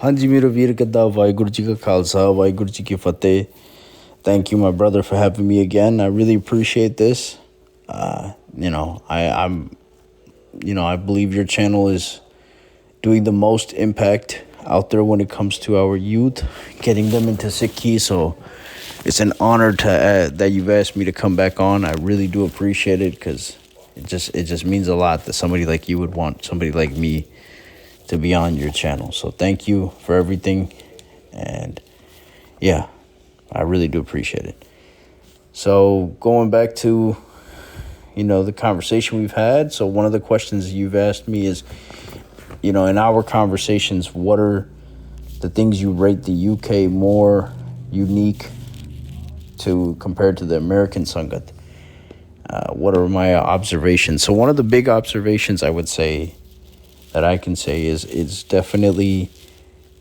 ਹਾਂਜੀ ਮੇਰਾ ਵੀਰ ਕਿੱਦਾਂ ਵਾਹਿਗੁਰੂ ਜੀ ਕਾ ਖਾਲਸਾ ਵਾਹਿਗੁਰੂ ਜੀ ਕੀ ਫਤਿਹ. Thank you, my brother, for having me again. I really appreciate this. I believe your channel is doing the most impact out there when it comes to our youth, getting them into Sikhi. So it's an honor that you've asked me to come back on. I really do appreciate it because it just means a lot that somebody like you would want somebody like me to be on your channel. So thank you for everything. And yeah, I really do appreciate it. So going back to, the conversation we've had. So one of the questions you've asked me is, in our conversations, what are the things you rate the UK more unique to compared to the American Sangat? What are my observations? So one of the big observations I would say that I can say is definitely,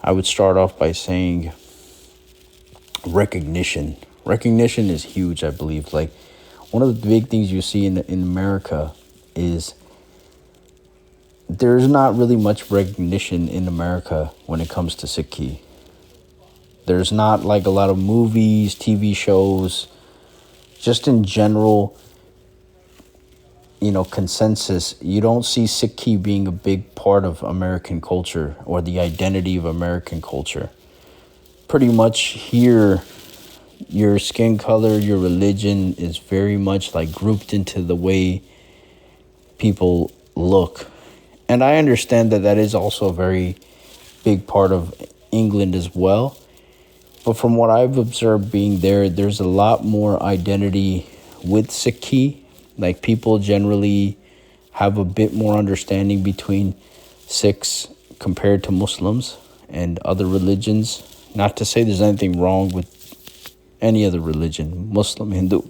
I would start off by saying recognition. Recognition is huge, I believe. Like, one of the big things you see in America is there's not really much recognition in America when it comes to Sikhi. There's not like a lot of movies, TV shows, just in general, consensus. You don't see Sikhi being a big part of American culture or the identity of American culture. Pretty much here, your skin color, your religion is very much like grouped into the way people look. And I understand that that is also a very big part of England as well. But from what I've observed being there, there's a lot more identity with Sikhi. Like, people generally have a bit more understanding between Sikhs compared to Muslims and other religions. Not to say there's anything wrong with any other religion, Muslim, Hindu,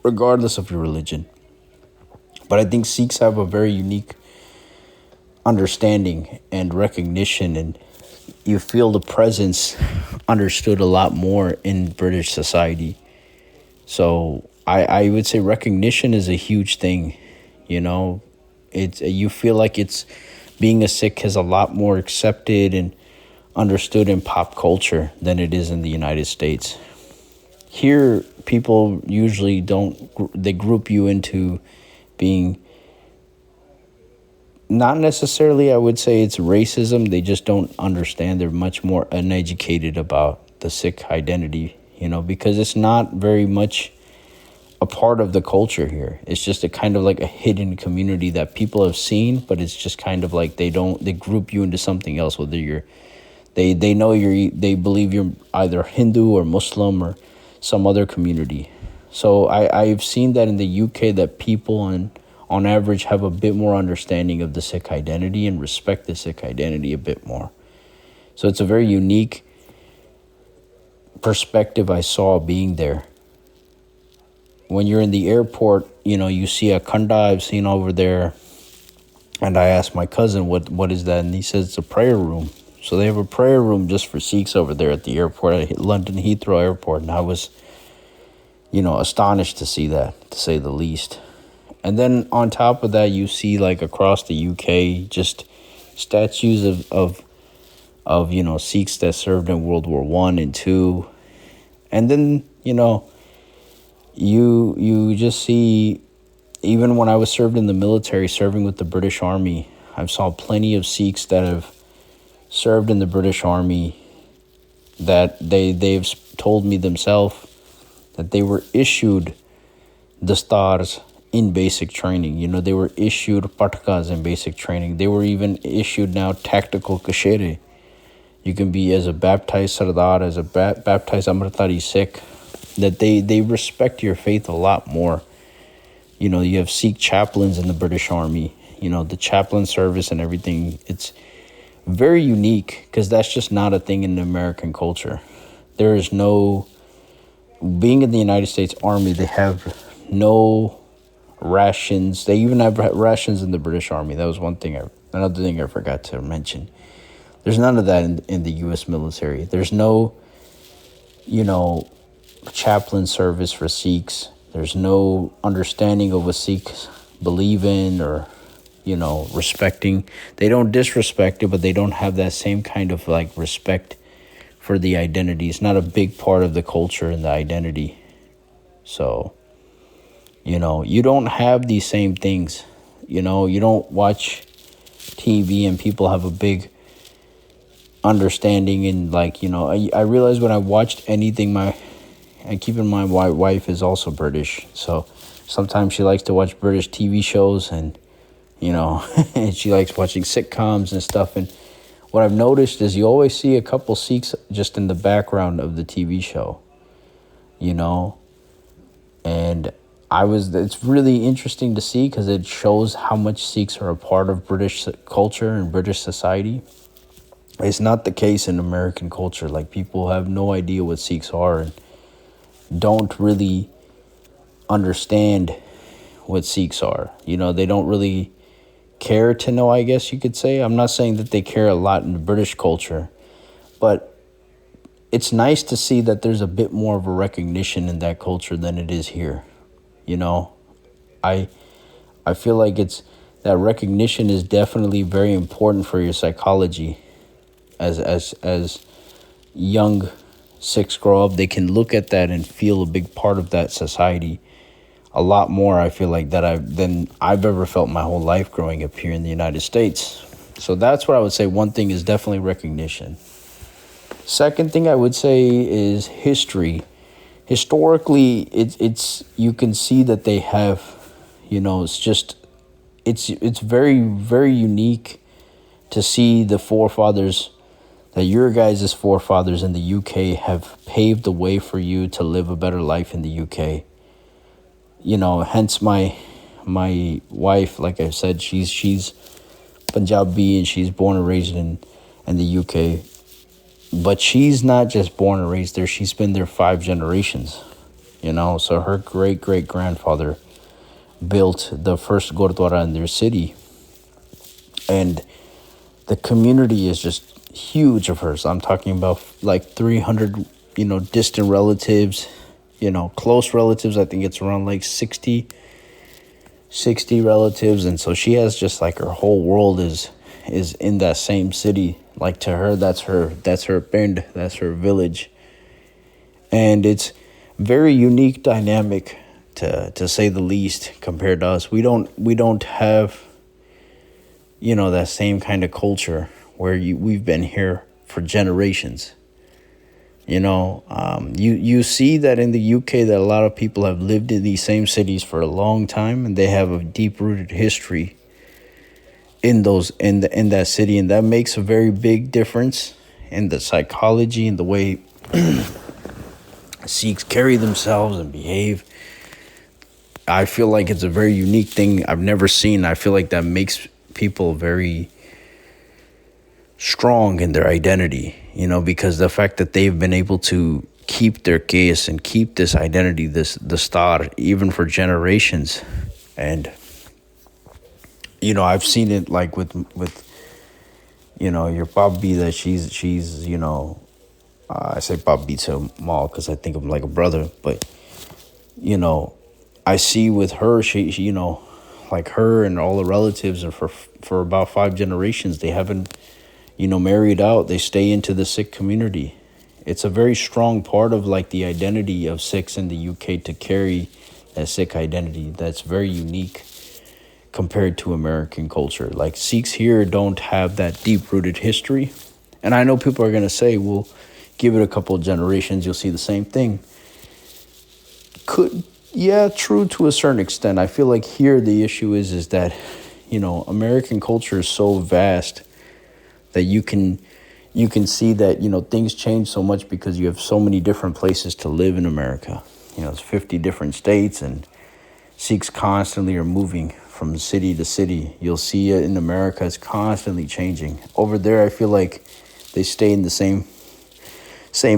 regardless of your religion. But I think Sikhs have a very unique understanding and recognition, and you feel the presence understood a lot more in British society. So I would say recognition is a huge thing. You feel like it's being a Sikh is a lot more accepted and understood in pop culture than it is in the United States. Here, people usually they group you into being, not necessarily, I would say it's racism. They just don't understand. They're much more uneducated about the Sikh identity, because it's not very much a part of the culture here. It's just a kind of like a hidden community that people have seen, but it's just kind of like they group you into something else, whether they believe you're either Hindu or Muslim or some other community. So I've seen that in the UK, that people on average have a bit more understanding of the Sikh identity and respect the Sikh identity a bit more. So it's a very unique perspective I saw being there. When you're in the airport, you see a khanda I've seen over there. And I asked my cousin, what is that? And he says it's a prayer room. So they have a prayer room just for Sikhs over there at the airport, at London Heathrow Airport. And I was, astonished to see that, to say the least. And then on top of that, you see, like, across the UK, just statues of Sikhs that served in World War I and II. And then, you just see, even when I was served in the military, serving with the British Army, I saw plenty of Sikhs that have served in the British Army that they've told me themselves that they were issued the stars in basic training. They were issued patkas in basic training. They were even issued now tactical kashere. You can be as a baptized Sardar, as a baptized Amritari Sikh, that they respect your faith a lot more. You have Sikh chaplains in the British Army, the chaplain service and everything. It's very unique because that's just not a thing in the American culture. There is no, being in the United States Army, they have no rations. They even have rations in the British Army. That was another thing I forgot to mention. There's none of that in the U.S. military. There's no, chaplain service for Sikhs. There's no understanding of what Sikhs believe in or respecting. They don't disrespect it, but they don't have that same kind of like respect for the identity. It's not a big part of the culture and the identity. So, you don't have these same things. You don't watch TV and people have a big understanding and like, I realized when I watched anything, and keep in mind my wife is also British, so sometimes she likes to watch British TV shows and and she likes watching sitcoms and stuff. And what I've noticed is you always see a couple Sikhs just in the background of the TV show, and it's really interesting to see because it shows how much Sikhs are a part of British culture and British society. It's not the case in American culture. Like, people have no idea what Sikhs are and don't really understand what Sikhs are. They don't really care to know, I guess you could say. I'm not saying that they care a lot in the British culture, but it's nice to see that there's a bit more of a recognition in that culture than it is here. I feel like that recognition is definitely very important for your psychology. As young Sikhs grow up, they can look at that and feel a big part of that society a lot more, I feel like, than I've ever felt my whole life growing up here in the United States. So that's what I would say. One thing is definitely recognition. Second thing I would say is history. Historically, it's you can see that they have, it's very, very unique to see the forefathers, that your guys' forefathers in the UK have paved the way for you to live a better life in the UK. Hence my wife, like I said, she's Punjabi and she's born and raised in the UK. But she's not just born and raised there, she's been there 5 generations. So her great-great-grandfather built the first Gurdwara in their city. And the community is just huge of hers. I'm talking about like 300, distant relatives, close relatives. I think it's around like 60 relatives. And so she has just like her whole world is in that same city. Like, to her, that's her pind, that's her village. And it's very unique dynamic to say the least compared to us. We don't have that same kind of culture where we've been here for generations. You see that in the UK that a lot of people have lived in these same cities for a long time, and they have a deep-rooted history in that city, and that makes a very big difference in the psychology and the way Sikhs carry themselves and behave. I feel like it's a very unique thing I've never seen. I feel like that makes people very strong in their identity, because the fact that they've been able to keep their case and keep this identity, the star, even for generations. And I've seen it like with your Papi, that she's I say Papi to Mal because I think of him like a brother, but I see with her, she like her and all the relatives, and for about 5 generations they haven't married out. They stay into the Sikh community. It's a very strong part of like the identity of Sikhs in the UK to carry that Sikh identity. That's very unique compared to American culture. Like, Sikhs here don't have that deep-rooted history. And I know people are going to say, well, give it a couple of generations, you'll see the same thing. True to a certain extent. I feel like here the issue is that, American culture is so vast that you can see that, things change so much because you have so many different places to live in America. It's 50 different states, and Sikhs constantly are moving from city to city. You'll see it in America, it's constantly changing. Over there, I feel like they stay in the same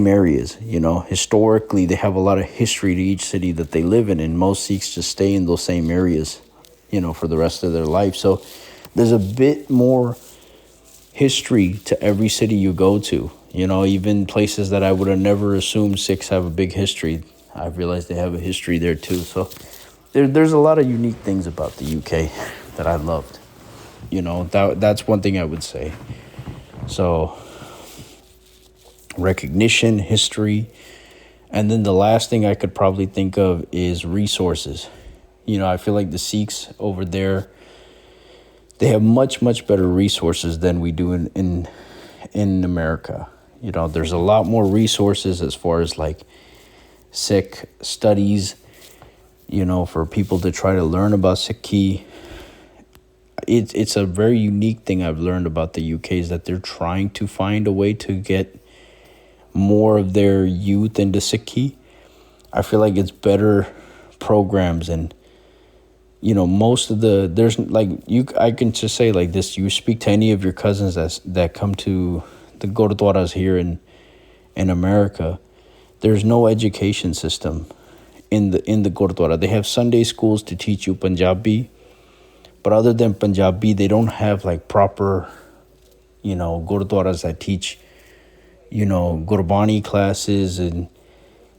areas. Historically, they have a lot of history to each city that they live in, and most Sikhs just stay in those same areas, for the rest of their life. So there's a bit more history to every city you go to. Even places that I would have never assumed Sikhs have a big history, I've realized they have a history there too. So there's a lot of unique things about the UK that I loved. That's one thing I would say. So recognition, history, and then the last thing I could probably think of is resources. I feel like the Sikhs over there, they have much, much better resources than we do in America. There's a lot more resources as far as like Sikh studies, for people to try to learn about Sikhi. It's a very unique thing I've learned about the UK is that they're trying to find a way to get more of their youth into Sikhi. I feel like it's better programs, and most of there's like I can just say like this: you speak to any of your cousins that come to the Gurdwaras here in America, there's no education system in the Gurdwara. They have Sunday schools to teach you Punjabi, but other than Punjabi, they don't have like proper Gurdwaras that teach Gurbani classes and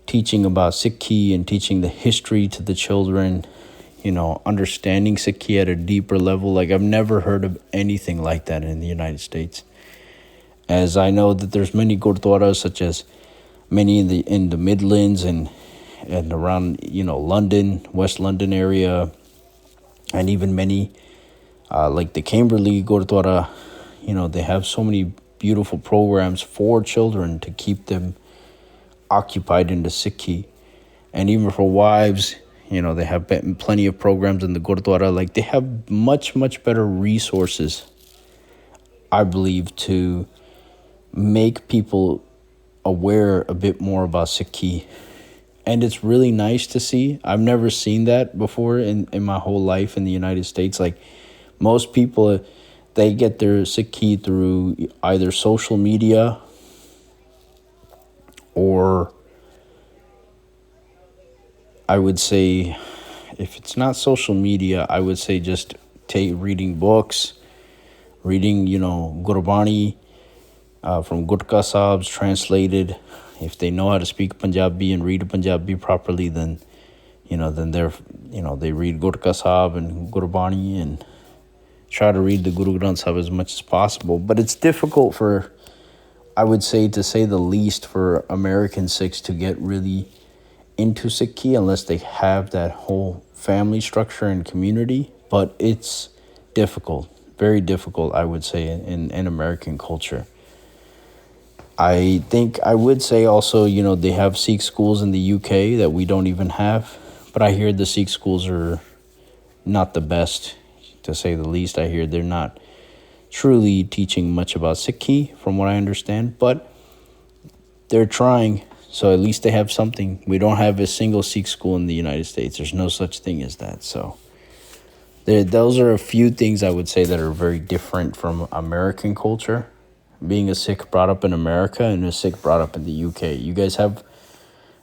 teaching about Sikhi and teaching the history to the children, understanding Sikhi at a deeper level. Like I've never heard of anything like that in the United States. As I know that there's many Gurdwaras, such as many in the Midlands and around London, West London area, and even many like the Camberley Gurdwara. They have so many beautiful programs for children to keep them occupied in the Sikhi, and even for wives. They have plenty of programs in the Gurdwara. Like they have much, much better resources, I believe, to make people aware a bit more about Sikhi. And it's really nice to see. I've never seen that before in my whole life in the United States. Like most people, they get their Sikhi through either social media or I would say, if it's not social media, I would say just reading books, reading, Gurbani from Gurkha Sahibs translated. If they know how to speak Punjabi and read Punjabi properly, then they read Gurkha Sahib and Gurbani and try to read the Guru Granth Sahib as much as possible. But it's difficult I would say, to say the least, for American Sikhs to get really into Sikhi unless they have that whole family structure and community. But it's difficult, very difficult, I would say, in American culture. I think I would say also, they have Sikh schools in the UK that we don't even have. But I hear the Sikh schools are not the best, to say the least. I hear they're not truly teaching much about Sikhi, from what I understand. But they're trying, so at least they have something. We don't have a single Sikh school in the United States. There's no such thing as that. So those are a few things I would say that are very different from American culture. Being a Sikh brought up in America and a Sikh brought up in the UK. You guys have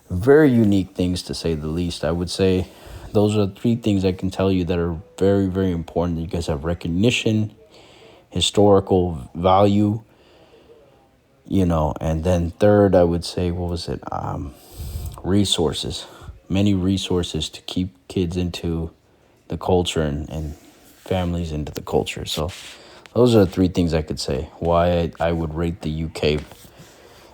very unique things, to say the least. I would say those are 3 things I can tell you that are very, very important. You guys have recognition, historical value, and then third, I would say, resources. Many resources to keep kids into the culture and families into the culture. So those are the 3 things I could say why I would rate the UK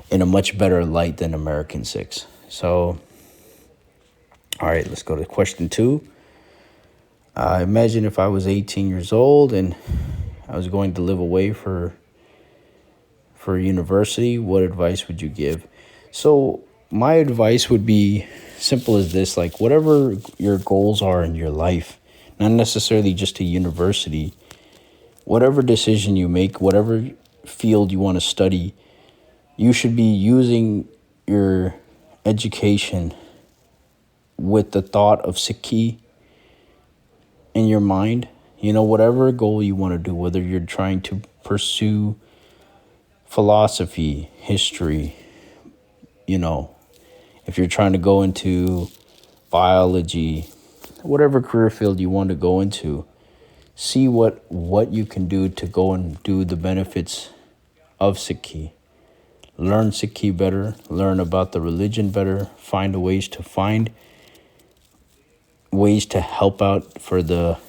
in a much better light than American Sikhs. So, all right, let's go to question 2. Imagine if I was 18 years old and I was going to live away for university. What advice would you give? So my advice would be simple as this: like whatever your goals are in your life, not necessarily just to university, whatever decision you make, whatever field you want to study, you should be using your education with the thought of Sikhi in your mind. Whatever goal you want to do, whether you're trying to pursue philosophy, history, if you're trying to go into biology, whatever career field you want to go into, see what you can do to go and do the benefits of Sikhi. Learn Sikhi better, learn about the religion better, find ways to help out for the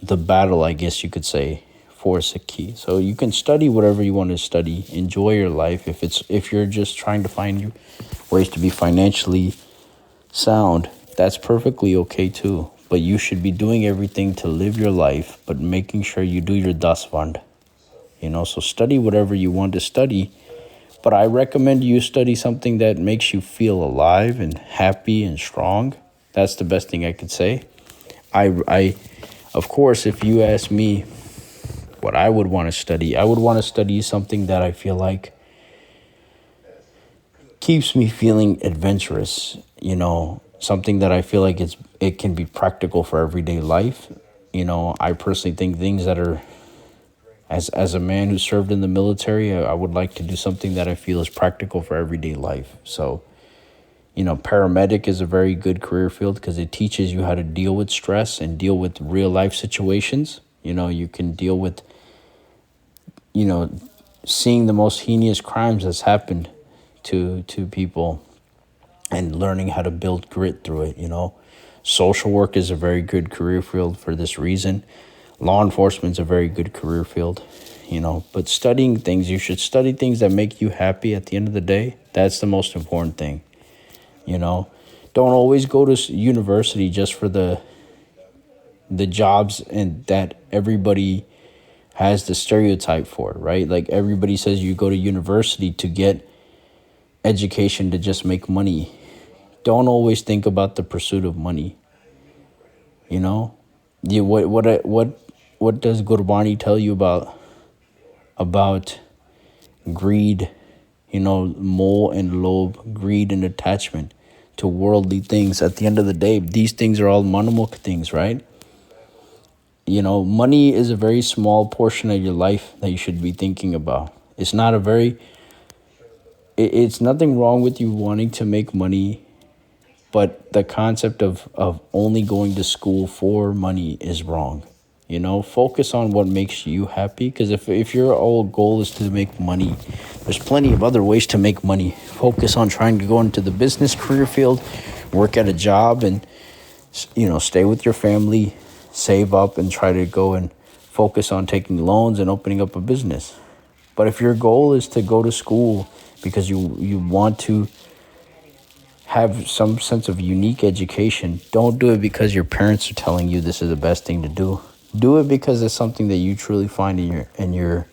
the battle, I guess you could say, for Sikhi. So you can study whatever you want to study. Enjoy your life. If you're just trying to find ways to be financially sound, that's perfectly okay too. But you should be doing everything to live your life, but making sure you do your dasvand. So study whatever you want to study. But I recommend you study something that makes you feel alive and happy and strong. That's the best thing I could say. I of course, if you ask me what I would want to study, I would want to study something that I feel like keeps me feeling adventurous, something that I feel like it can be practical for everyday life. I personally think things that are, as a man who served in the military, I would like to do something that I feel is practical for everyday life. So, paramedic is a very good career field because it teaches you how to deal with stress and deal with real life situations. You can deal with, seeing the most heinous crimes that's happened to people and learning how to build grit through it. Social work is a very good career field for this reason. Law enforcement is a very good career field, but studying things, you should study things that make you happy at the end of the day. That's the most important thing. Don't always go to university just for the jobs and that everybody has the stereotype for, right? Like everybody says you go to university to get education to just make money. Don't always think about the pursuit of money. What does Gurbani tell you about greed? Mole and lobe, greed and attachment to worldly things. At the end of the day, these things are all manamukh things, right? Money is a very small portion of your life that you should be thinking about. It's nothing wrong with you wanting to make money, but the concept of only going to school for money is wrong. Focus on what makes you happy, because if your whole goal is to make money, there's plenty of other ways to make money. Focus on trying to go into the business career field, work at a job, and stay with your family, save up, and try to go and focus on taking loans and opening up a business. But if your goal is to go to school because you want to have some sense of unique education, don't do it because your parents are telling you this is the best thing to do. Do it because it's something that you truly find in your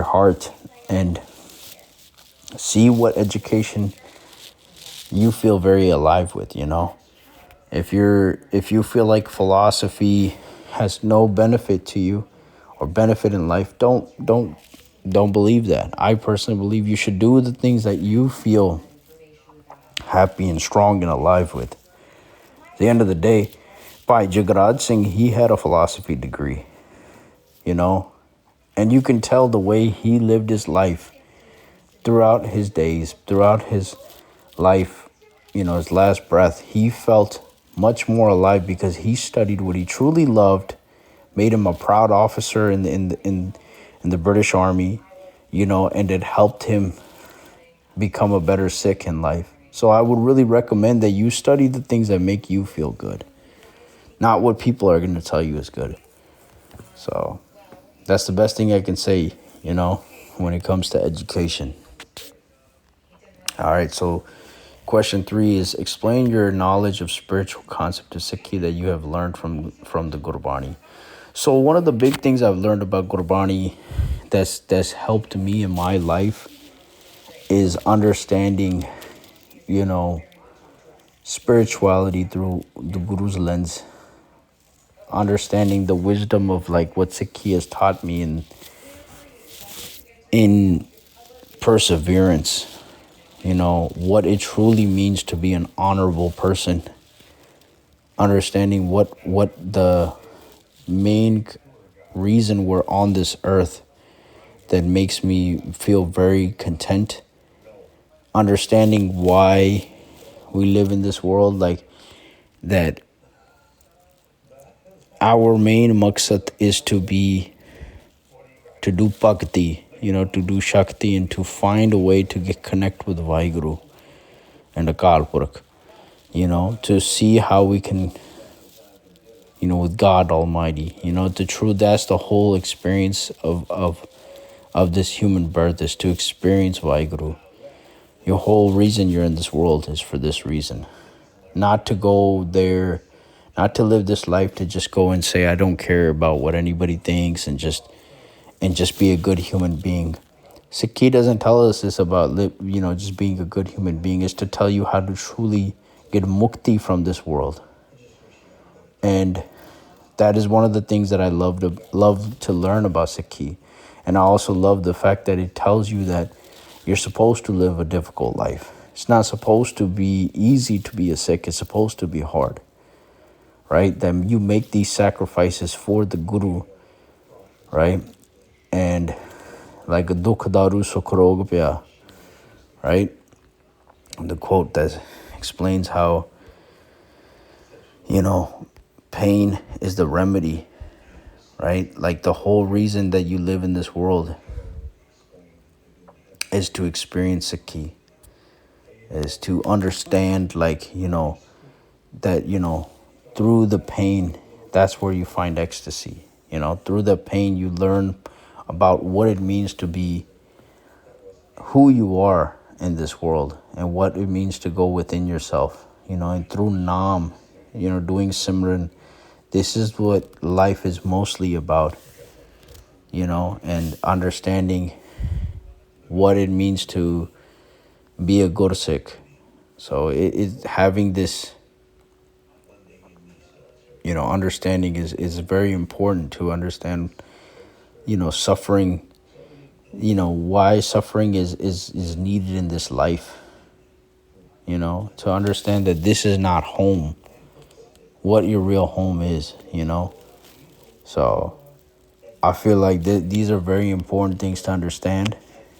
heart, and see what education you feel very alive with. If you feel like philosophy has no benefit to you or benefit in life, don't believe that. I personally believe you should do the things that you feel happy and strong and alive with. At the end of the day, Bhai Jagraj Singh, he had a philosophy degree, and you can tell the way he lived his life throughout his days, throughout his life, his last breath. He felt much more alive because he studied what he truly loved, made him a proud officer in the British Army, and it helped him become a better Sikh in life. So I would really recommend that you study the things that make you feel good, not what people are going to tell you is good. So that's the best thing I can say, when it comes to education. All right, so question 3 is, explain your knowledge of spiritual concept of Sikhi that you have learned from the Gurbani. So one of the big things I've learned about Gurbani that's helped me in my life is understanding, spirituality through the Guru's lens. Understanding the wisdom of what Sikhi has taught me in perseverance. What it truly means to be an honorable person. Understanding what the main reason we're on this earth that makes me feel very content. Understanding why we live in this world, that our main maqsad is to do bhakti, to do shakti, and to find a way to connect with Vaheguru and Akal Purakh, to see how we can with God Almighty. That's the whole experience of this human birth, is to experience Vaheguru. Your whole reason you're in this world is for this reason. Not to go there, not to live this life to just go and say, I don't care about what anybody thinks, and just be a good human being. Sikhi doesn't tell us this about just being a good human being. Is to tell you how to truly get mukti from this world. And that is one of the things that I love to learn about Sikhi. And I also love the fact that it tells you that you're supposed to live a difficult life. It's not supposed to be easy to be a Sikh. It's supposed to be hard, right? That you make these sacrifices for the Guru, right? And like dukh daru sukh rog pya, right? The quote that explains how, pain is the remedy, right? Like the whole reason that you live in this world is to experience Sikhi, is to understand, that, through the pain, that's where you find ecstasy. Through the pain, you learn about what it means to be who you are in this world, and what it means to go within yourself, and through Naam, doing Simran. This is what life is mostly about, and understanding what it means to be a Gursik. So it having this, understanding is very important to understand, suffering, why suffering is needed in this life, to understand that this is not home, what your real home is, So I feel like these are very important things to understand.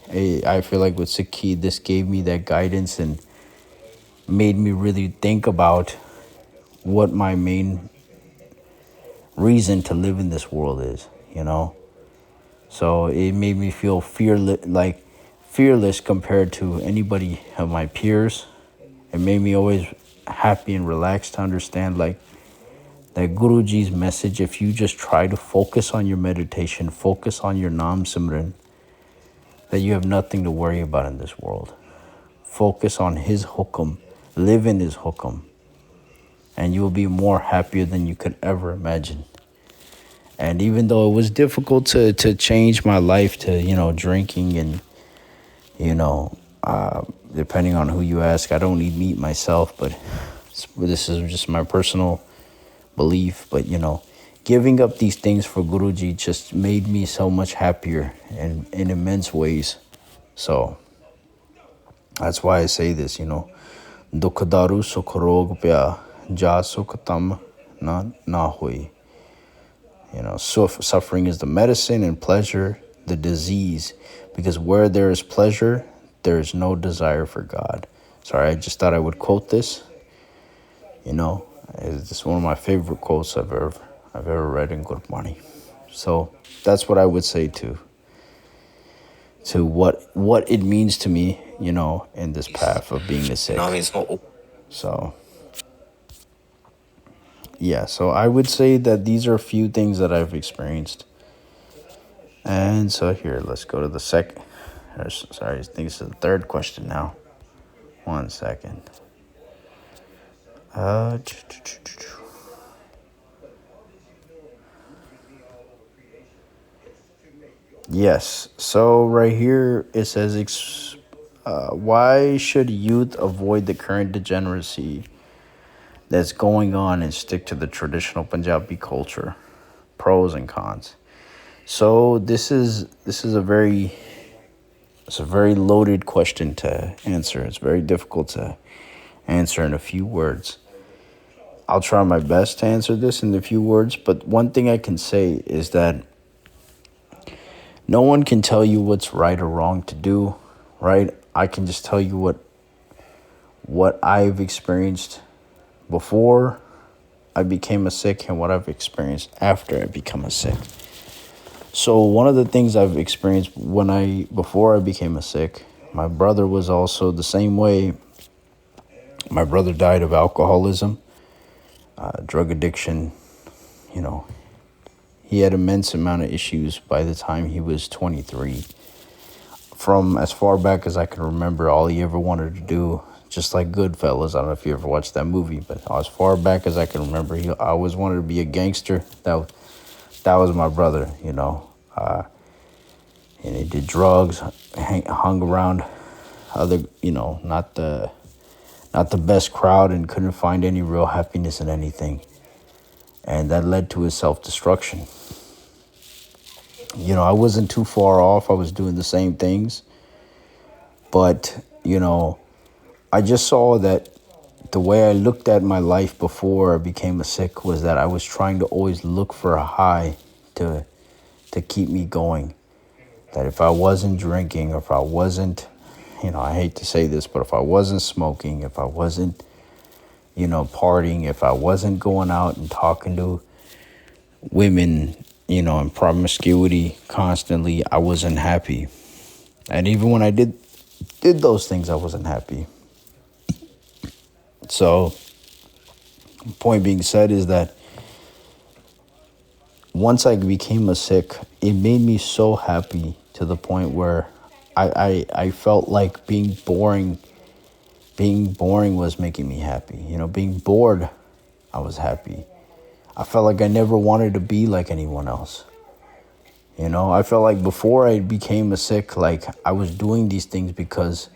I feel like with Sikhi, this gave me that guidance and made me really think about what my main reason to live in this world is, So it made me feel fearless compared to anybody of my peers. It made me always happy and relaxed to understand, that Guruji's message, if you just try to focus on your meditation, focus on your Naam Simran, that you have nothing to worry about in this world. Focus on his hukum, live in his hukum, and you will be more happier than you could ever imagine. And even though it was difficult to change my life to, drinking and, depending on who you ask, I don't eat meat myself, but this is just my personal belief. But, giving up these things for Guruji just made me so much happier in immense ways. So that's why I say this, Dukh daru sukh rog pya, ja sukh tam na hui. Suffering is the medicine and pleasure the disease, because where there is pleasure, there is no desire for God. Sorry, I just thought I would quote this. It's one of my favorite quotes I've ever read in Gurbani. So that's what I would say to what it means to me, in this path of being a Sikh. So yeah, so I would say that these are a few things that I've experienced. And so here, let's go to the second. Sorry, I think this is the third question now. 1 second. Yes, so right here it says, why should youth avoid the current degeneracy that's going on and stick to the traditional Punjabi culture? Pros and cons. So this is a very loaded question to answer. It's very difficult to answer in a few words. I'll try my best to answer this in a few words, but one thing I can say is that no one can tell you what's right or wrong to do, right? I can just tell you what I've experienced before I became a Sikh and what I've experienced after I become a Sikh. So one of the things I've experienced before I became a Sikh, my brother was also the same way. My brother died of alcoholism, drug addiction, he had immense amount of issues by the time he was 23. From as far back as I can remember, all he ever wanted to do, just like Goodfellas, I don't know if you ever watched that movie, but as far back as I can remember, he always wanted to be a gangster. That was my brother, and he did drugs, hung around other, not the best crowd, and couldn't find any real happiness in anything. And that led to his self-destruction. I wasn't too far off. I was doing the same things. But, I just saw that the way I looked at my life before I became a sick was that I was trying to always look for a high to keep me going. That if I wasn't drinking, or if I wasn't, I hate to say this, but if I wasn't smoking, if I wasn't, partying, if I wasn't going out and talking to women, and promiscuity constantly, I wasn't happy. And even when I did those things, I wasn't happy. So, point being said is that once I became a sick, it made me so happy to the point where I felt like being boring was making me happy. Being bored, I was happy. I felt like I never wanted to be like anyone else. I felt like before I became a sick, like I was doing these things because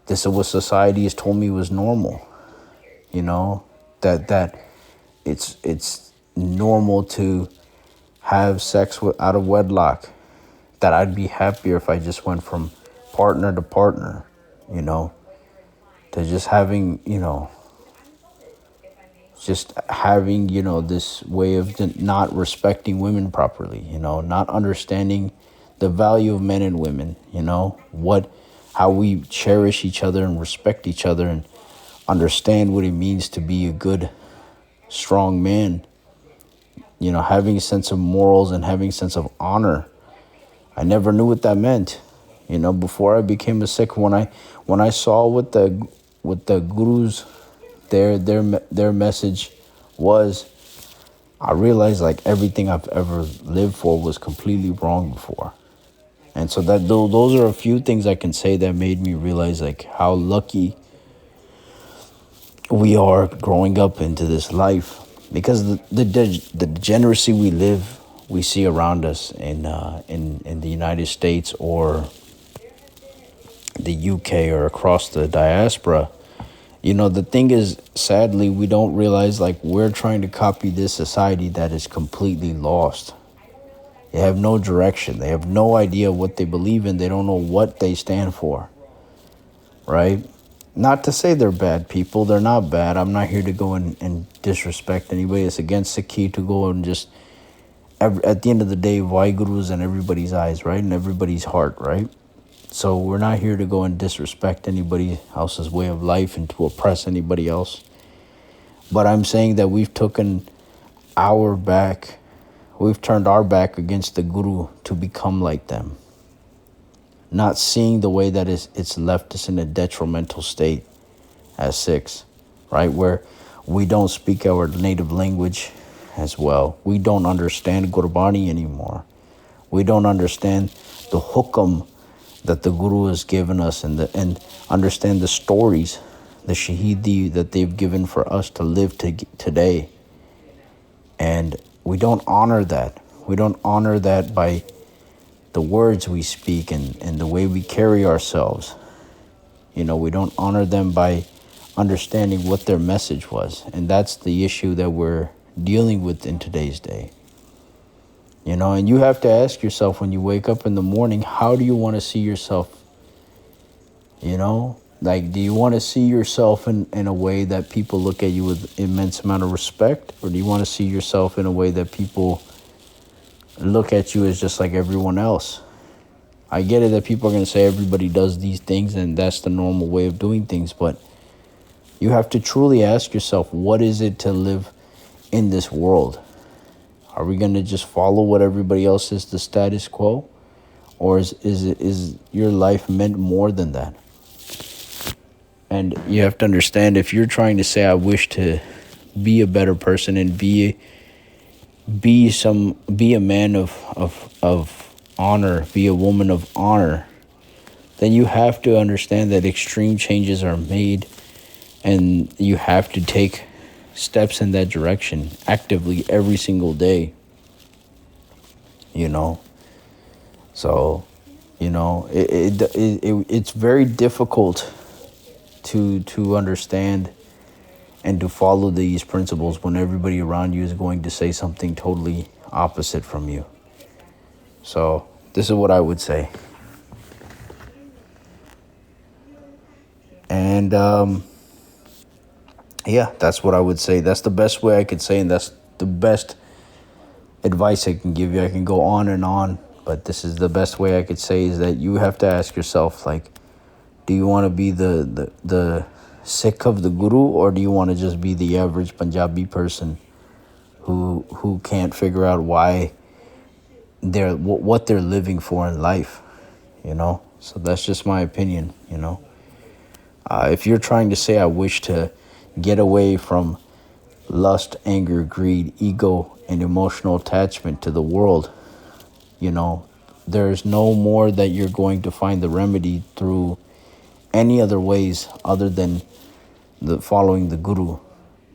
this is what society has told me was normal. That it's normal to have sex out of wedlock. That I'd be happier if I just went from partner to partner, to just having, this way of not respecting women properly, not understanding the value of men and women, how we cherish each other and respect each other and understand what it means to be a good, strong man, having a sense of morals and having a sense of honor. I never knew what that meant, before I became a Sikh. When I saw what the gurus, their message was, I realized like everything I've ever lived for was completely wrong before. And so those are a few things I can say that made me realize like how lucky we are growing up into this life, because the degeneracy we see around us in the United States or the UK or across the diaspora. The thing is, sadly, we don't realize like we're trying to copy this society that is completely lost. They have no direction. They have no idea what they believe in. They don't know what they stand for, right? Not to say they're bad people. They're not bad. I'm not here to go and disrespect anybody. It's against the key to go and just, at the end of the day, Vaheguru is in everybody's eyes, right? In everybody's heart, right? So we're not here to go and disrespect anybody else's way of life and to oppress anybody else. But I'm saying that we've turned our back against the Guru to become like them. Not seeing the way that it's left us in a detrimental state as Sikhs, right? Where we don't speak our native language as well. We don't understand Gurbani anymore. We don't understand the hukam that the Guru has given us and understand the stories, the shahidi that they've given for us to live today. And we don't honor that. We don't honor that by the words we speak and the way we carry ourselves. We don't honor them by understanding what their message was. And that's the issue that we're dealing with in today's day. And you have to ask yourself when you wake up in the morning, how do you want to see yourself? Like, do you want to see yourself in a way that people look at you with immense amount of respect? Or do you want to see yourself in a way that people look at you as just like everyone else? I get it that people are going to say everybody does these things and that's the normal way of doing things. But you have to truly ask yourself, what is it to live in this world? Are we going to just follow what everybody else is, the status quo? Or is your life meant more than that? And you have to understand, if you're trying to say, I wish to be a better person and be be a man of honor, be a woman of honor, then you have to understand that extreme changes are made, and you have to take steps in that direction actively every single day, you know. So, it's very difficult to understand and to follow these principles when everybody around you is going to say something totally opposite from you. So this is what I would say. And yeah, that's what I would say. That's the best way I could say, and that's the best advice I can give you. I can go on, but this is the best way I could say, is that you have to ask yourself, like, do you want to be the Sikh of the Guru, or do you want to just be the average Punjabi person who can't figure out why what they're living for in life, you know? So that's just my opinion, you know? If you're trying to say, I wish to get away from lust, anger, greed, ego, and emotional attachment to the world, you know, there's no more that you're going to find the remedy through any other ways other than following the Guru.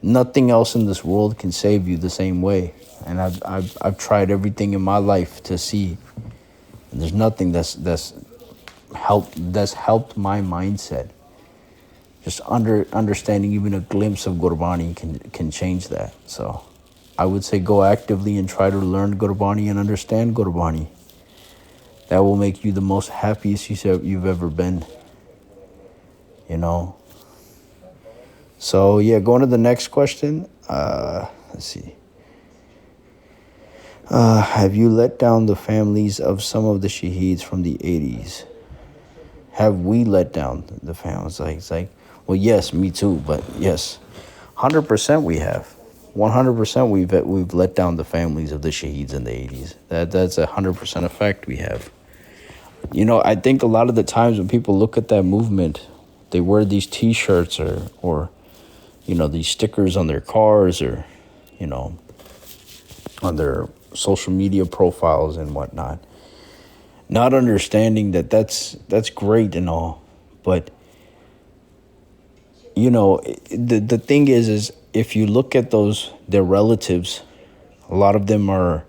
Nothing else in this world can save you the same way. And I've tried everything in my life to see, and there's nothing that's helped my mindset. Just understanding even a glimpse of Gurbani can change that. So I would say go actively and try to learn Gurbani and understand Gurbani. That will make you the most happiest you've ever been, you know. So yeah, going to the next question. Let's see. Have you let down the families of some of the shaheeds from the 80s? Have we let down the families? It's like, well, yes, me too, but yes, 100% we have. 100% we've let down the families of the shaheeds in the 80s. That's 100% a fact we have. You know, I think a lot of the times when people look at that movement, they wear these T-shirts or you know, these stickers on their cars, or, you know, on their social media profiles and whatnot, not understanding that that's great and all, but you know, the thing is if you look at their relatives, a lot of them are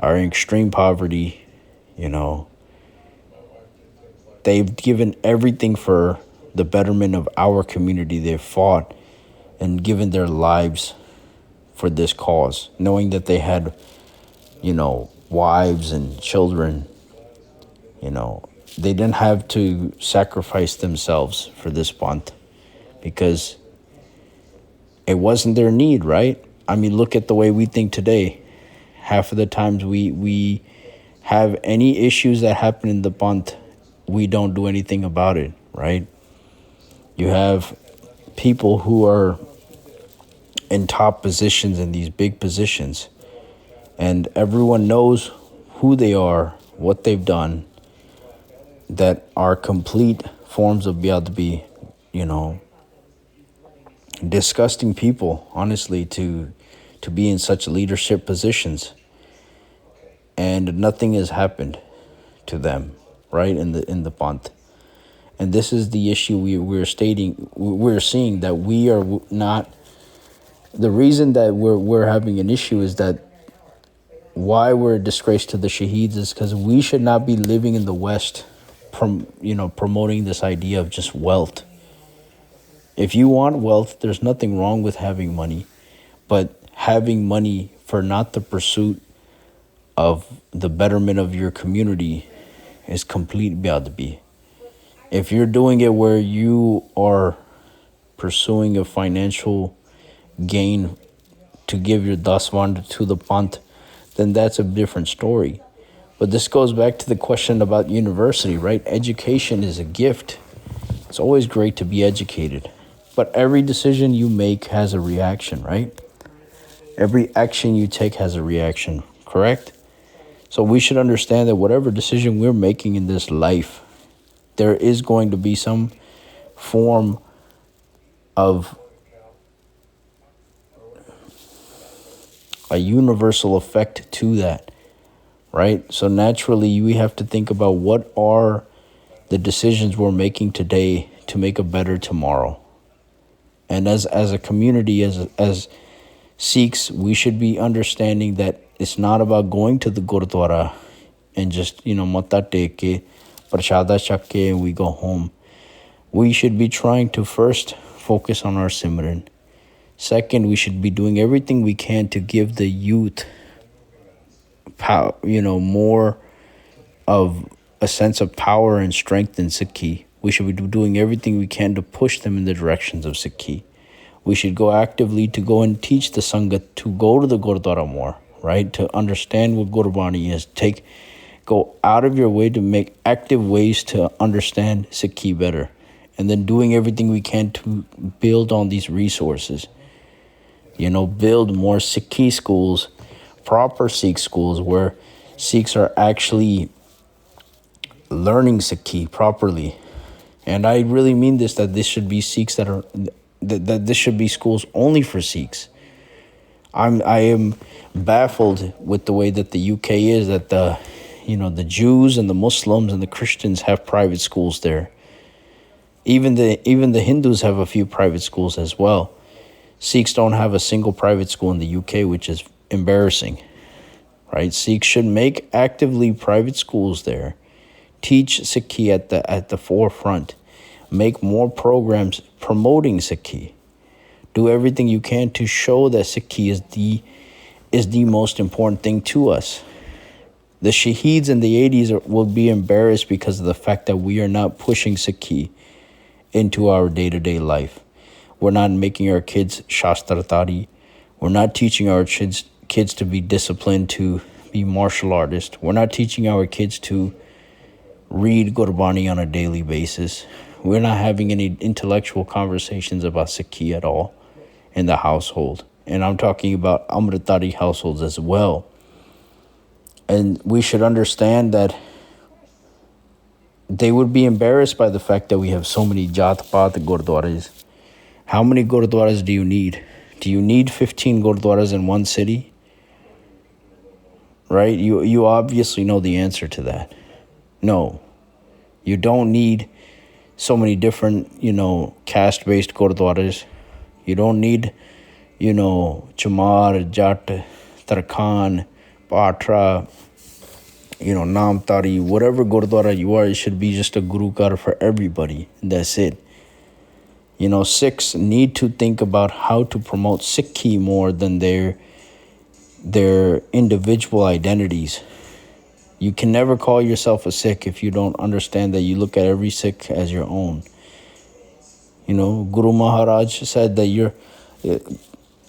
in extreme poverty, you know. They've given everything for the betterment of our community. They've fought and given their lives for this cause, knowing that they had, you know, wives and children, you know. They didn't have to sacrifice themselves for this month because it wasn't their need, right? I mean, look at the way we think today. Half of the times we have any issues that happen in the month, we don't do anything about it, right? You have people who are in top positions, in these big positions, and everyone knows who they are, what they've done, that are complete forms of Biadbi, you know, disgusting people, honestly, to be in such leadership positions, and nothing has happened to them, right, in the Panth. And this is the issue we're seeing, that we are not. The reason that we're having an issue is that why we're a disgrace to the shaheeds is because we should not be living in the West, promoting this idea of just wealth. If you want wealth, there's nothing wrong with having money, but having money for not the pursuit of the betterment of your community is complete biadbi. If you're doing it where you are pursuing a financial gain to give your daswand to the Panth, then that's a different story. But this goes back to the question about university, right? Education is a gift. It's always great to be educated. But every decision you make has a reaction, right? Every action you take has a reaction, correct? So we should understand that whatever decision we're making in this life, there is going to be some form of a universal effect to that, right? So naturally, we have to think about what are the decisions we're making today to make a better tomorrow. And as a community, as Sikhs, we should be understanding that it's not about going to the Gurdwara and just, Mata Teke, Prashada Chakke, and we go home. We should be trying to first focus on our Simran. Second, we should be doing everything we can to give the youth power, more of a sense of power and strength in Sikhi. We should be doing everything we can to push them in the directions of Sikhi. We should go actively to go and teach the Sangat to go to the Gurdwara more, right? To understand what Gurbani is. Go out of your way to make active ways to understand Sikhi better. And then doing everything we can to build on these resources. Build more Sikhi schools, proper Sikh schools where Sikhs are actually learning Sikhi properly. And I really mean this, that this should be Sikhs that this should be schools only for Sikhs. I am baffled with the way that the UK is, that the Jews and the Muslims and the Christians have private schools there. Even the Hindus have a few private schools as well. Sikhs don't have a single private school in the UK, which is embarrassing, right? Sikhs should make actively private schools there. Teach Sikhi at the forefront. Make more programs promoting Sikhi. Do everything you can to show that Sikhi is the most important thing to us. The Shaheeds in the 80s will be embarrassed because of the fact that we are not pushing Sikhi into our day-to-day life. We're not making our kids Shastratari. We're not teaching our kids to be disciplined, to be martial artists. We're not teaching our kids to read Gurbani on a daily basis. We're not having any intellectual conversations about Sikhi at all in the household. And I'm talking about Amritari households as well. And we should understand that they would be embarrassed by the fact that we have so many Jat-Paat Gurdwaras. How many Gurdwaras do you need? Do you need 15 Gurdwaras in one city? Right? You obviously know the answer to that. No. You don't need so many different, caste-based Gurdwaras. You don't need, Chamar, Jat, Tarkhan, Patra, Namtari, whatever Gurdwara you are, it should be just a Gurukar for everybody. That's it. Sikhs need to think about how to promote Sikhi more than their individual identities. You can never call yourself a Sikh if you don't understand that you look at every Sikh as your own. Guru Maharaj said that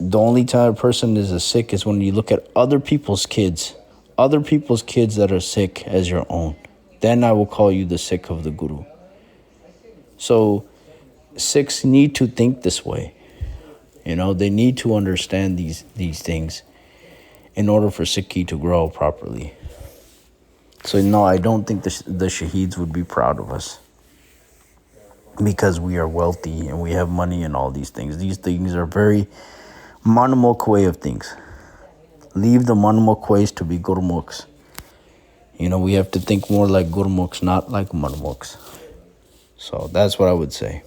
the only time a person is a Sikh is when you look at other people's kids that are Sikh as your own. Then I will call you the Sikh of the Guru. So Sikhs need to think this way. They need to understand these things in order for Sikhi to grow properly. So no, I don't think the Shaheeds would be proud of us because we are wealthy and we have money and all these things. These things are very Manmukh way of things. Leave the Manmukh ways to be Gurmukhs. We have to think more like Gurmukhs, not like Manmukhs. So that's what I would say.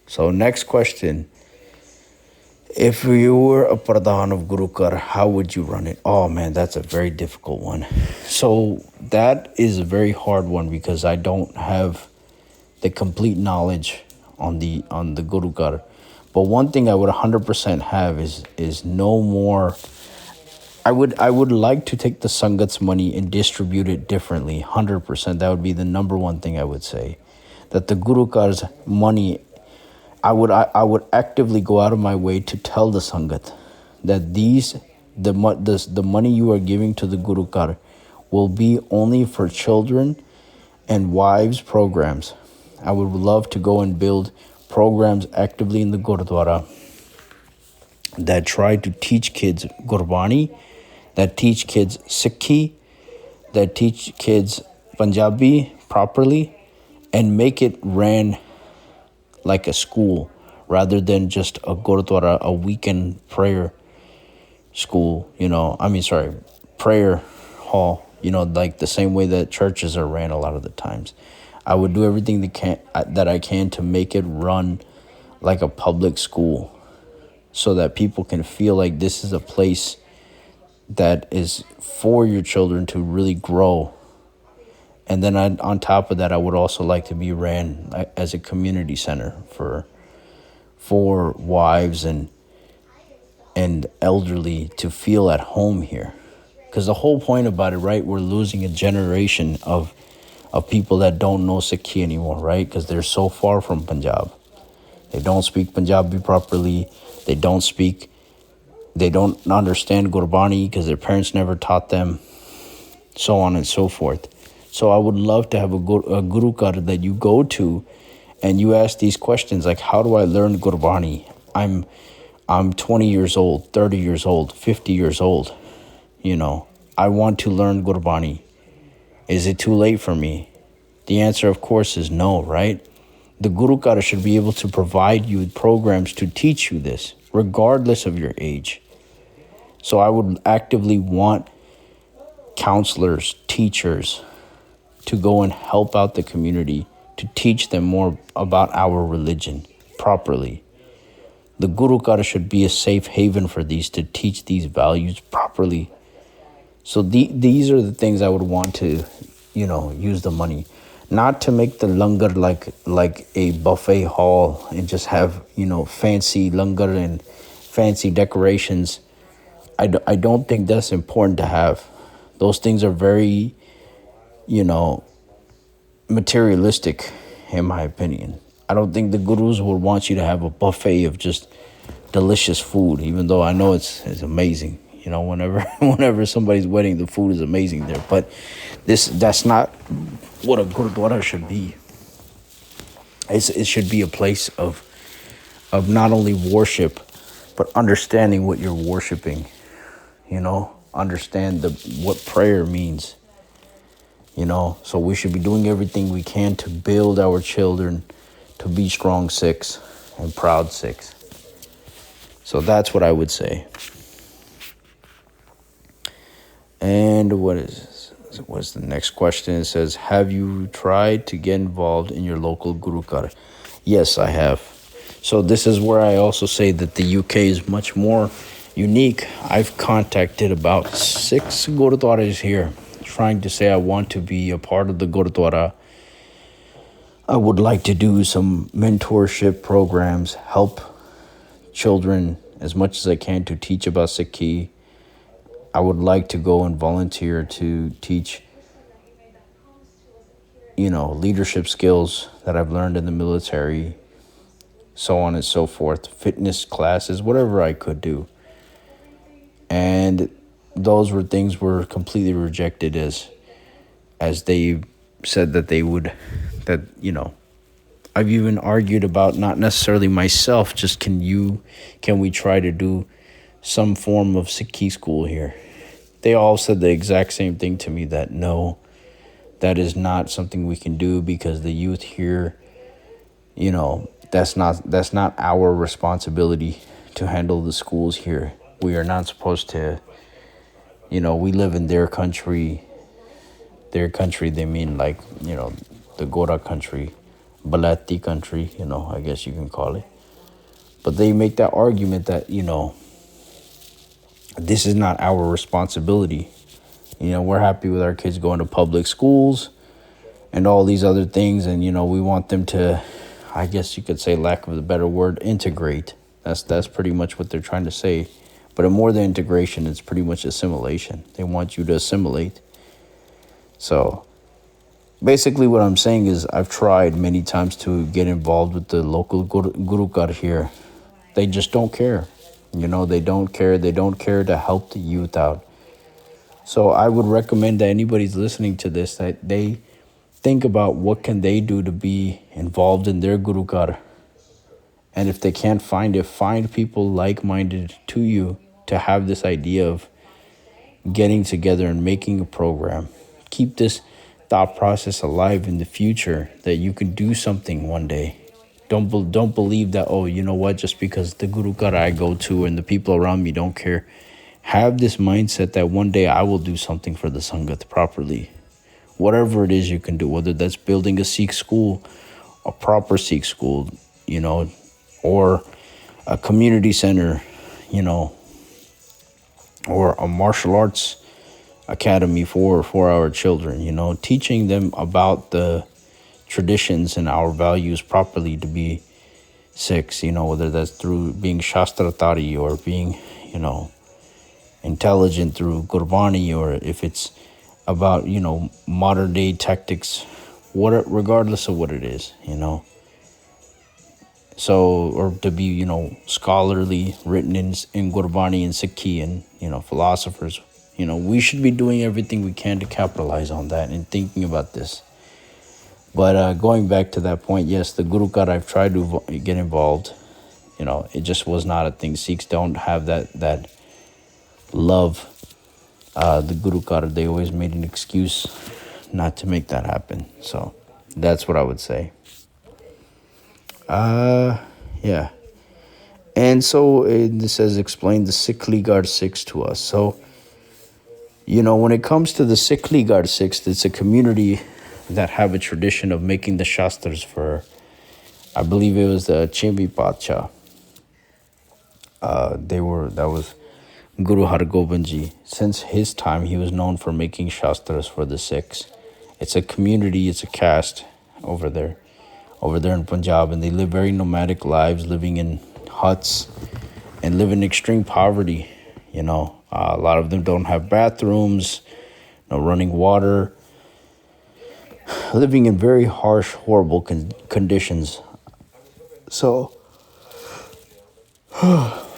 So next question. If you were a Pradhan of Gurukar, how would you run it? Oh man, that's a very difficult one. So that is a very hard one because I don't have the complete knowledge on the Gurukar. But one thing I would 100% have is no more. I would like to take the Sangat's money and distribute it differently, 100%. That would be the number one thing I would say. That the Gurukar's money, I would actively go out of my way to tell the Sangat that the money you are giving to the Gurukar will be only for children and wives programs. I would love to go and build programs actively in the Gurdwara that try to teach kids Gurbani, that teach kids Sikhi, that teach kids Punjabi properly, and make it ran like a school rather than just a Gurdwara, a weekend prayer. school, prayer hall, like the same way that churches are ran a lot of the times. I would do everything that I can to make it run like a public school so that people can feel like this is a place that is for your children to really grow. And then on top of that, I would also like to be ran as a community center for wives and elderly to feel at home here. Because the whole point about it, right, we're losing a generation of people that don't know Sikhi anymore, right? Because they're so far from Punjab. They don't speak Punjabi properly. They don't understand Gurbani because their parents never taught them, so on and so forth. So I would love to have a Guru Kar that you go to and you ask these questions like, how do I learn Gurbani? I'm 20 years old, 30 years old, 50 years old. I want to learn Gurbani. Is it too late for me? The answer, of course, is no, right? The Guru Kar should be able to provide you with programs to teach you this, regardless of your age. So I would actively want counselors, teachers, to go and help out the community, to teach them more about our religion properly. The Guru Kar should be a safe haven for these, to teach these values properly. So these are the things I would want to, use the money. Not to make the langar like a buffet hall and just have, fancy langar and fancy decorations. I don't think that's important to have. Those things are very, materialistic, in my opinion. I don't think the gurus would want you to have a buffet of just delicious food, even though I know it's amazing. Whenever somebody's wedding, the food is amazing there. But that's not what a gurdwara should be. It should be a place of not only worship, but understanding what you're worshiping. Understand what prayer means. So we should be doing everything we can to build our children to be strong Sikhs and proud Sikhs. So that's what I would say. And what's the next question? It says, have you tried to get involved in your local Guru Kar? Yes, I have. So this is where I also say that the UK is much more unique. I've contacted about 6 Gurudwaras here, trying to say I want to be a part of the Gurudwara. I would like to do some mentorship programs, help children as much as I can to teach about Sikhi. I would like to go and volunteer to teach, leadership skills that I've learned in the military, so on and so forth, fitness classes, whatever I could do. And those things were completely rejected as they said that they would, I've even argued about not necessarily myself, just can we try to do some form of Sikhi school here? They all said the exact same thing to me, that no, that is not something we can do because the youth here, that's not our responsibility to handle the schools here. We are not supposed to, we live in their country. Their country, they mean like, the Gora country, Balati country, I guess you can call it. But they make that argument that, this is not our responsibility. We're happy with our kids going to public schools and all these other things. And, we want them to, I guess you could say, lack of a better word, integrate. That's pretty much what they're trying to say. But more than integration, it's pretty much assimilation. They want you to assimilate. So basically what I'm saying is I've tried many times to get involved with the local Guru Kar here. They just don't care. They don't care. They don't care to help the youth out. So I would recommend that anybody's listening to this, that they think about what can they do to be involved in their Guru Kar. And if they can't find it, find people like-minded to you to have this idea of getting together and making a program. Keep this thought process alive in the future that you can do something one day. Don't believe that, just because the Guru Kar I go to and the people around me don't care, have this mindset that one day I will do something for the Sangat properly. Whatever it is you can do, whether that's building a Sikh school, a proper Sikh school, or a community center, you know, or a martial arts academy for our children, teaching them about the traditions and our values properly to be Sikhs, whether that's through being Shastratari or being, intelligent through Gurbani, or if it's about, modern day tactics, regardless of what it is, So, or to be, scholarly, written in Gurbani and Sikhi and, philosophers, we should be doing everything we can to capitalize on that and thinking about this. But going back to that point, yes, the Guru Card, I've tried to get involved. It just was not a thing. Sikhs don't have that love. The Guru Card, they always made an excuse not to make that happen. So that's what I would say. Yeah. And so this says, explain the Sikh Guard 6 to us. So, when it comes to the Sikh Guard 6, it's a community that have a tradition of making the Shastras for, I believe it was the Chimbi Pacha. That was Guru Har Gobind Ji. Since his time, he was known for making Shastras for the Sikhs. It's a community, it's a caste over there in Punjab, and they live very nomadic lives, living in huts and live in extreme poverty. A lot of them don't have bathrooms, no running water, living in very harsh, horrible conditions. So,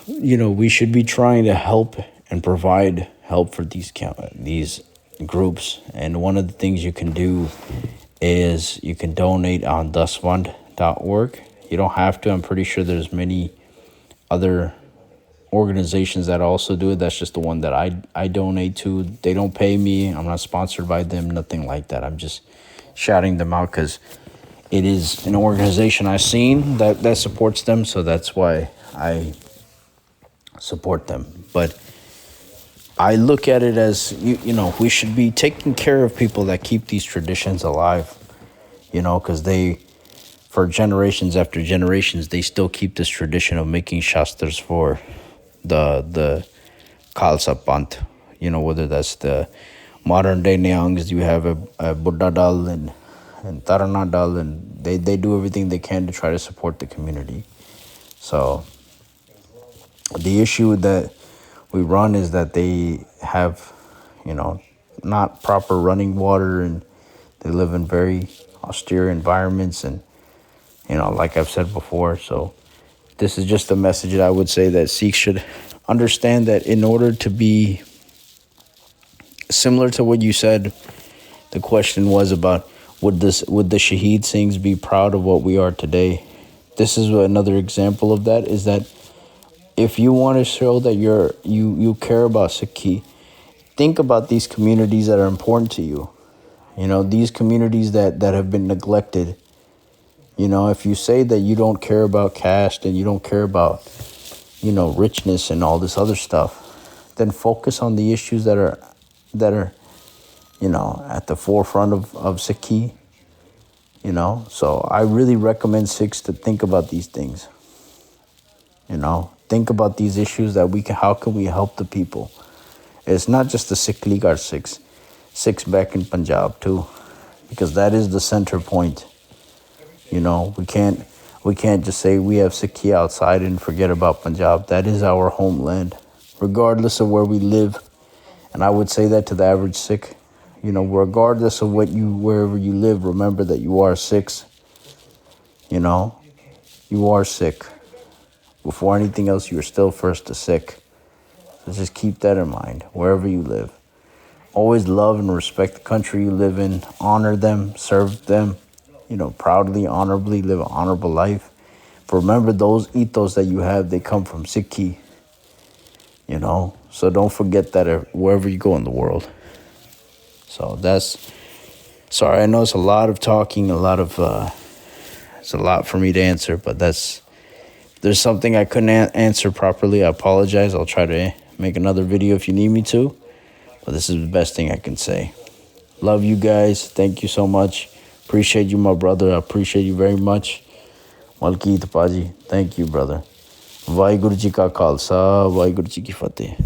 we should be trying to help and provide help for these groups. And one of the things you can do is you can donate on dasfund.org. You don't have to. I'm pretty sure there's many other organizations that also do it. That's just the one that I donate to. They don't pay me. I'm not sponsored by them, nothing like that. I'm just shouting them out because it is an organization I've seen that supports them. So that's why I support them. But I look at it as, we should be taking care of people that keep these traditions alive, because for generations after generations, they still keep this tradition of making Shastras for the Khalsa Panth, whether that's the modern day Nihangs. You have a Buddha Dal and Tarana Dal, and they do everything they can to try to support the community. So the issue that we run is that they have, not proper running water, and they live in very austere environments, and, like I've said before. So this is just a message that I would say that Sikhs should understand, that in order to be similar to what you said, the question was about, would the Shaheed Singhs be proud of what we are today? This is another example of that, is that if you want to show that you care about Sikhi, think about these communities that are important to you. These communities that have been neglected. If you say that you don't care about caste and you don't care about, richness and all this other stuff, then focus on the issues that are at the forefront of Sikhi. So I really recommend Sikhs to think about these things. Think about these issues how can we help the people? It's not just the Sikh League, our Sikhs back in Punjab too, because that is the center point. We can't just say we have Sikhi outside and forget about Punjab. That is our homeland, regardless of where we live. And I would say that to the average Sikh, regardless of wherever you live, remember that you are Sikhs. You are Sikh. Before anything else, you're still first a Sikh. So just keep that in mind, wherever you live. Always love and respect the country you live in. Honor them, serve them, proudly, honorably, live an honorable life. But remember, those ethos that you have, they come from Sikhi. So don't forget that wherever you go in the world. So sorry, I know it's a lot of talking, it's a lot for me to answer, but there's something I couldn't answer properly. I apologize. I'll try to make another video if you need me to. But this is the best thing I can say. Love you guys. Thank you so much. Appreciate you, my brother. I appreciate you very much. Malkeet Paji. Thank you, brother. Vaheguru Ji Ka Khalsa, Vaheguru Ji Ki Fateh.